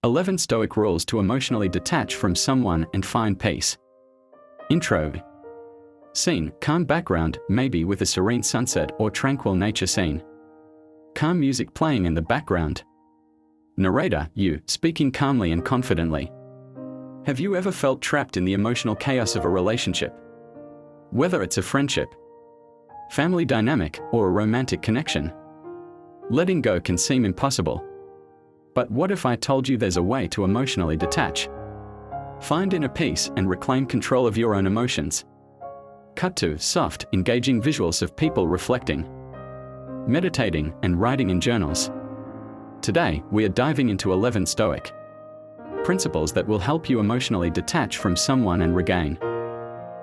11 Stoic Rules to emotionally detach from someone and find peace. Intro. Scene: calm background, maybe with a serene sunset or tranquil nature scene. Calm music playing in the background. Narrator: you, speaking calmly and confidently. Have you ever felt trapped in the emotional chaos of a relationship? Whether it's a friendship, family dynamic, or a romantic connection, letting go can seem impossible. But what if I told you there's a way to emotionally detach? Find inner peace and reclaim control of your own emotions. Cut to soft, engaging visuals of people reflecting, meditating, and writing in journals. Today, we are diving into 11 Stoic principles that will help you emotionally detach from someone and regain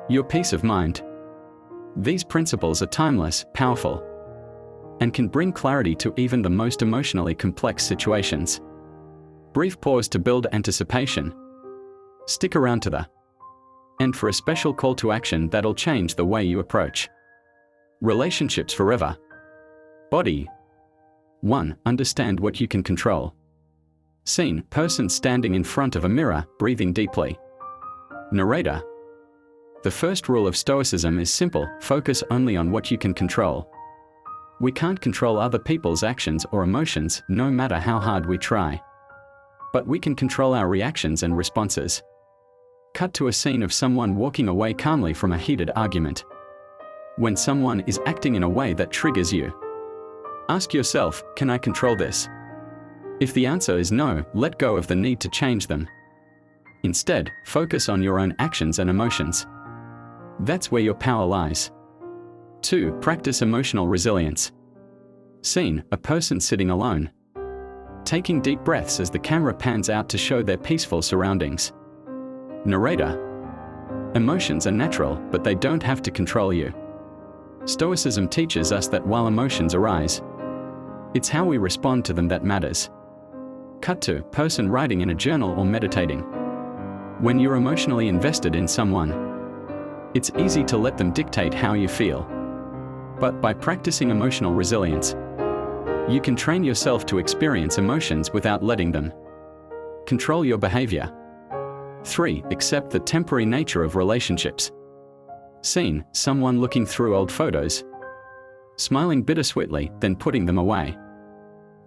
your peace of mind. These principles are timeless, powerful, and can bring clarity to even the most emotionally complex situations. Brief pause to build anticipation. Stick around to the end for a special call to action that'll change the way you approach relationships forever. Body. 1. Understand what you can control. Scene: person standing in front of a mirror, breathing deeply. Narrator: the first rule of Stoicism is simple: focus only on what you can control. We can't control other people's actions or emotions, no matter how hard we try. But we can control our reactions and responses. Cut to a scene of someone walking away calmly from a heated argument. When someone is acting in a way that triggers you, ask yourself, can I control this? If the answer is no, let go of the need to change them. Instead, focus on your own actions and emotions. That's where your power lies. 2. Practice emotional resilience. Scene: a person sitting alone, taking deep breaths as the camera pans out to show their peaceful surroundings. Narrator: emotions are natural, but they don't have to control you. Stoicism teaches us that while emotions arise, it's how we respond to them that matters. Cut to person writing in a journal or meditating. When you're emotionally invested in someone, it's easy to let them dictate how you feel. But by practicing emotional resilience, you can train yourself to experience emotions without letting them control your behavior. 3. Accept the temporary nature of relationships. Scene: someone looking through old photos, smiling bittersweetly, then putting them away.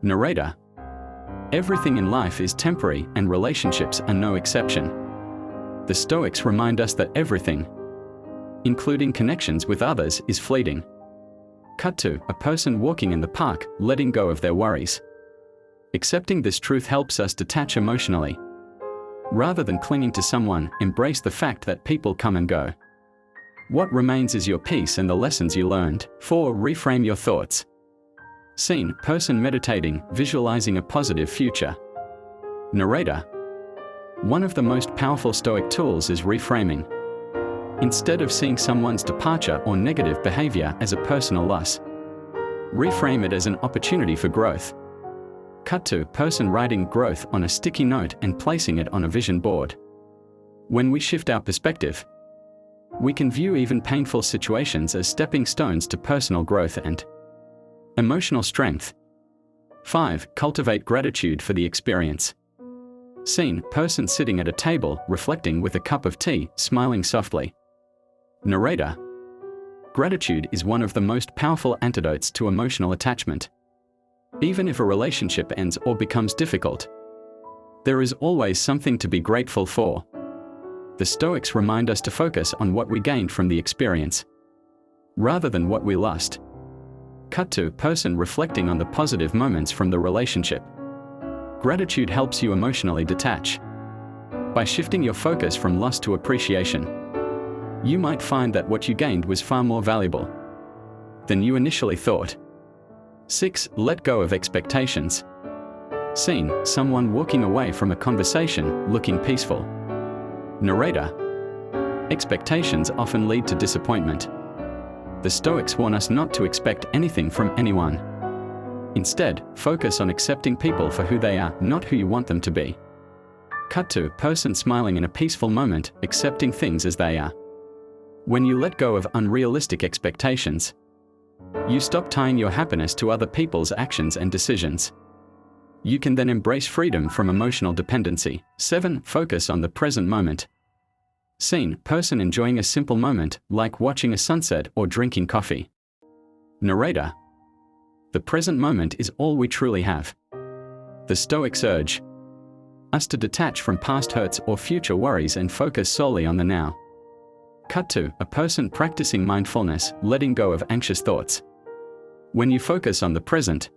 Narrator: everything in life is temporary, and relationships are no exception. The Stoics remind us that everything, including connections with others, is fleeting. Cut to a person walking in the park, letting go of their worries. Accepting this truth helps us detach emotionally. Rather than clinging to someone, embrace the fact that people come and go. What remains is your peace and the lessons you learned. 4. Reframe your thoughts. Scene: person meditating, visualizing a positive future. Narrator: one of the most powerful Stoic tools is reframing. Instead of seeing someone's departure or negative behavior as a personal loss, reframe it as an opportunity for growth. Cut to person writing growth on a sticky note and placing it on a vision board. When we shift our perspective, we can view even painful situations as stepping stones to personal growth and emotional strength. 5. Cultivate gratitude for the experience. Scene: person sitting at a table, reflecting with a cup of tea, smiling softly. Narrator: gratitude is one of the most powerful antidotes to emotional attachment. Even if a relationship ends or becomes difficult, there is always something to be grateful for. The Stoics remind us to focus on what we gained from the experience, rather than what we lost. Cut to person reflecting on the positive moments from the relationship. Gratitude helps you emotionally detach. By shifting your focus from loss to appreciation, you might find that what you gained was far more valuable than you initially thought. 6. Let go of expectations. Scene: someone walking away from a conversation, looking peaceful. Narrator: expectations often lead to disappointment. The Stoics warn us not to expect anything from anyone. Instead, focus on accepting people for who they are, not who you want them to be. Cut to person smiling in a peaceful moment, accepting things as they are. When you let go of unrealistic expectations, you stop tying your happiness to other people's actions and decisions. You can then embrace freedom from emotional dependency. 7. Focus on the present moment. Scene: person enjoying a simple moment, like watching a sunset or drinking coffee. Narrator: the present moment is all we truly have. The Stoics urge us to detach from past hurts or future worries and focus solely on the now. Cut to a person practicing mindfulness, letting go of anxious thoughts. When you focus on the present,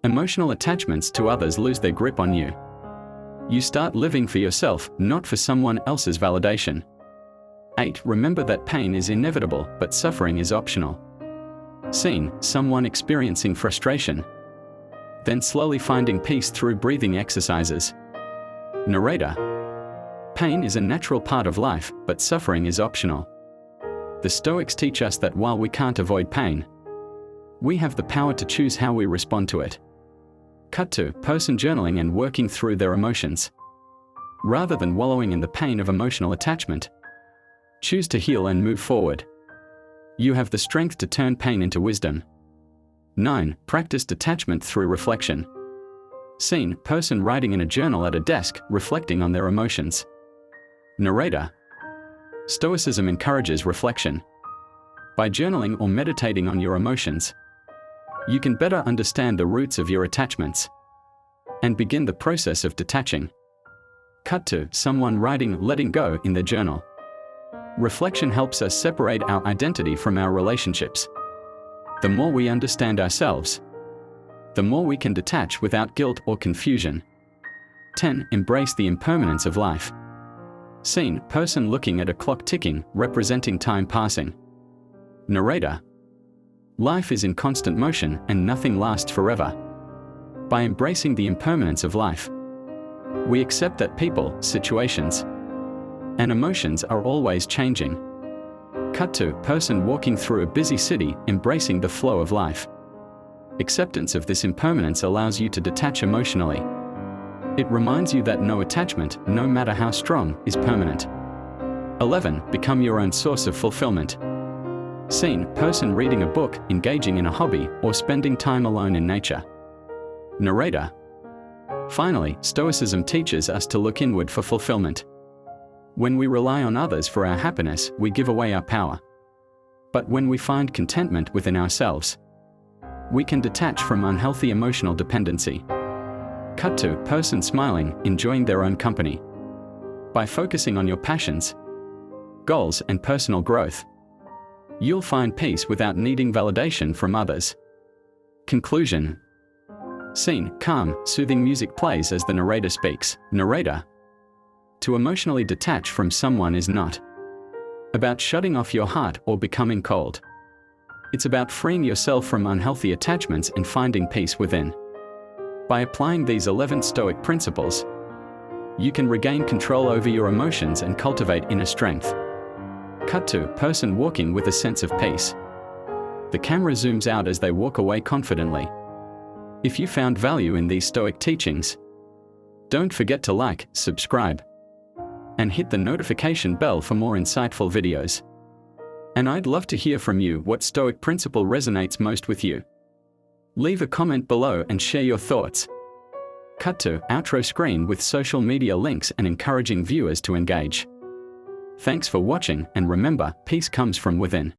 emotional attachments to others lose their grip on you. You start living for yourself, not for someone else's validation. 8. Remember that pain is inevitable, but suffering is optional. Scene: someone experiencing frustration, then slowly finding peace through breathing exercises. Narrator: pain is a natural part of life, but suffering is optional. The Stoics teach us that while we can't avoid pain, we have the power to choose how we respond to it. Cut to person journaling and working through their emotions. Rather than wallowing in the pain of emotional attachment, choose to heal and move forward. You have the strength to turn pain into wisdom. 9. Practice detachment through reflection. Scene: person writing in a journal at a desk, reflecting on their emotions. Narrator: Stoicism encourages reflection. By journaling or meditating on your emotions, you can better understand the roots of your attachments and begin the process of detaching. Cut to someone writing letting go in their journal. Reflection helps us separate our identity from our relationships. The more we understand ourselves, the more we can detach without guilt or confusion. 10. Embrace the impermanence of life. Scene: person looking at a clock ticking, representing time passing. Narrator: life is in constant motion and nothing lasts forever. By embracing the impermanence of life, we accept that people, situations, and emotions are always changing. Cut to person walking through a busy city, embracing the flow of life. Acceptance of this impermanence allows you to detach emotionally. It reminds you that no attachment, no matter how strong, is permanent. 11. Become your own source of fulfillment. Scene: person reading a book, engaging in a hobby, or spending time alone in nature. Narrator: finally, Stoicism teaches us to look inward for fulfillment. When we rely on others for our happiness, we give away our power. But when we find contentment within ourselves, we can detach from unhealthy emotional dependency. Cut to person smiling, enjoying their own company. By focusing on your passions, goals, and personal growth, you'll find peace without needing validation from others. Conclusion. Scene: calm, soothing music plays as the narrator speaks. Narrator: to emotionally detach from someone is not about shutting off your heart or becoming cold. It's about freeing yourself from unhealthy attachments and finding peace within. By applying these 11 Stoic principles, you can regain control over your emotions and cultivate inner strength. Cut to person walking with a sense of peace. The camera zooms out as they walk away confidently. If you found value in these Stoic teachings, don't forget to like, subscribe, and hit the notification bell for more insightful videos. And I'd love to hear from you what Stoic principle resonates most with you. Leave a comment below and share your thoughts. Cut to outro screen with social media links and encouraging viewers to engage. Thanks for watching, and remember, peace comes from within.